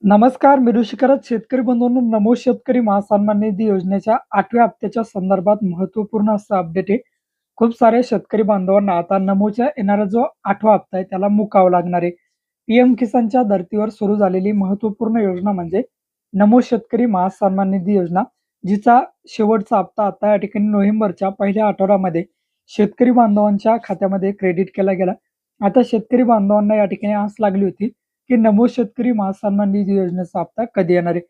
नमस्कार. मी ऋषिकरत शेतकरी बंधूंनो, नमो शेतकरी महासन्मान निधी योजनेच्या 8व्या हप्त्याच्या संदर्भात महत्त्वपूर्ण असं अपडेट आहे. खूप सारे शेतकरी बांधवांना आता नमोच्या येणारा जो 8वा हप्ता आहे त्याला मुकावं लागणार आहे. पीएम किसानच्या धर्तीवर सुरू झालेली महत्त्वपूर्ण योजना म्हणजे नमो शेतकरी महासन्मान निधी योजना, जिचा शेवटचा हप्ता आता या ठिकाणी नोव्हेंबरच्या पहिल्या आठवड्यामध्ये शेतकरी बांधवांच्या खात्यामध्ये क्रेडिट केला गेला. आता शेतकरी बांधवांना या ठिकाणी आस लागली होती की नमो शेतकरी महासन्मान निधी योजनेचा हप्ता कधी येणार आहे.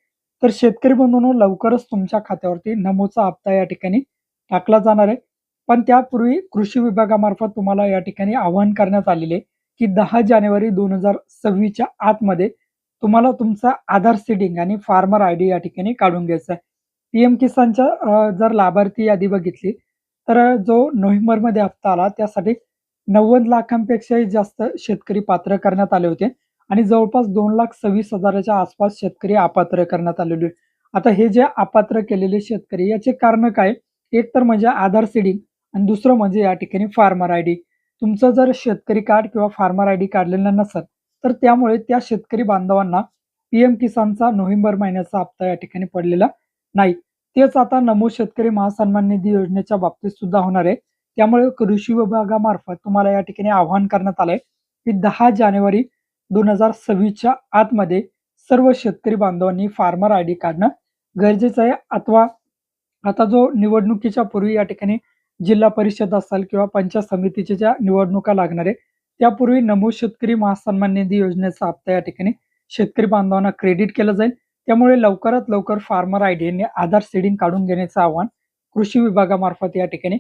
तर शेतकरी बंधूंनो, लवकरच तुमच्या खात्यावरती नमोचा हप्ता या ठिकाणी टाकला जाणार आहे. पण त्यापूर्वी कृषी विभागामार्फत तुम्हाला या ठिकाणी आवाहन करण्यात आलेले आहे की 10 जानेवारी 2026च्या आतमध्ये तुम्हाला तुमचा आधार सीडिंग आणि फार्मर आयडी या ठिकाणी काढून घ्यायचा आहे. पीएम किसानच्या जर लाभार्थी यादी बघितली तर जो नोव्हेंबरमध्ये हप्ता आला त्यासाठी 90 लाखांपेक्षाही जास्त शेतकरी पात्र करण्यात आले होते आणि जवळपास 2,26,000च्या आसपास शेतकरी अपात्र करण्यात आलेले आहे. आता हे जे अपात्र केलेले शेतकरी याचे कारण काय? एक तर म्हणजे आधार सीडिंग आणि दुसरं म्हणजे या ठिकाणी फार्मर आयडी. तुमचं जर शेतकरी कार्ड किंवा फार्मर आयडी काढलेलं नसेल, तर त्यामुळे त्या शेतकरी बांधवांना पीएम किसानचा नोव्हेंबर महिन्याचा हप्ता या ठिकाणी पडलेला नाही. तेच आता नमो शेतकरी महासन्मान निधी योजनेच्या बाबतीत सुद्धा होणार आहे. त्यामुळे कृषी विभागामार्फत तुम्हाला या ठिकाणी आवाहन करण्यात आलंय की 10 जानेवारी 2026च्या आतमध्ये सर्व शेतकरी बांधवांनी फार्मर आयडी काढणं गरजेचं आहे. अथवा आता जो निवडणुकीच्या पूर्वी या ठिकाणी जिल्हा परिषद असेल किंवा पंचायत समितीच्या ज्या निवडणुका लागणार आहे, त्यापूर्वी नमो शेतकरी महासन्मान निधी योजनेचा हप्ता या ठिकाणी शेतकरी बांधवांना क्रेडिट केलं जाईल. त्यामुळे लवकरात लवकर फार्मर आयडी आणि आधार सीडिंग काढून घेण्याचं आवाहन कृषी विभागामार्फत या ठिकाणी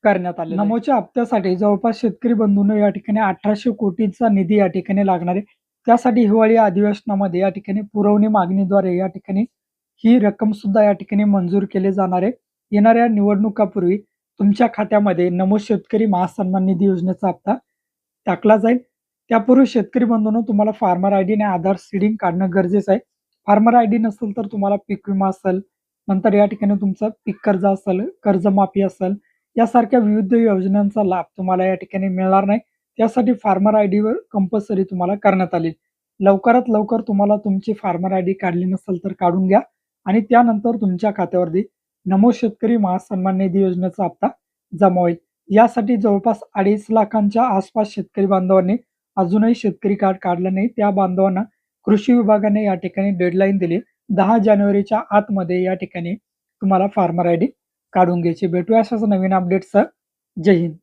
करण्यात आले. नमोच्या हप्त्यासाठी जवळपास शेतकरी बंधूंनो या ठिकाणी 1800 कोटींचा निधी या ठिकाणी लागणार आहे. त्यासाठी हिवाळी अधिवेशनामध्ये या ठिकाणी पुरवणी मागणीद्वारे या ठिकाणी ही रक्कम सुद्धा या ठिकाणी मंजूर केली जाणार आहे. येणाऱ्या निवडणुकापूर्वी तुमच्या खात्यामध्ये नमो शेतकरी महासन्मान निधी योजनेचा हप्ता टाकला जाईल. त्यापूर्वी शेतकरी बंधूंनो, तुम्हाला फार्मर आयडी आणि आधार सीडिंग काढणं गरजेचं आहे. फार्मर आयडी नसेल तर तुम्हाला पीक विमा असेल, नंतर या ठिकाणी तुमचं पीक कर्ज असेल, कर्जमाफी असेल, यासारख्या विविध योजनांचा लाभ तुम्हाला या ठिकाणी मिळणार नाही. त्यासाठी फार्मर आयडीवर कंपल्सरी तुम्हाला करण्यात आली. लवकरात लवकर तुम्हाला तुमची फार्मर आयडी काढली नसेल तर काढून घ्या आणि त्यानंतर तुमच्या खात्यावरती नमो शेतकरी महासन्मान निधी योजनेचा हप्ता जमा होईल. यासाठी जवळपास 2.5 लाखांच्या आसपास शेतकरी बांधवांनी अजूनही शेतकरी कार्ड काढलं नाही. त्या बांधवांना कृषी विभागाने या ठिकाणी डेडलाईन दिली. 10 जानेवारीच्या आतमध्ये या ठिकाणी तुम्हाला फार्मर आयडी काढून घ्यायची. भेटूया अशाच नवीन अपडेट्ससह. जय हिंद.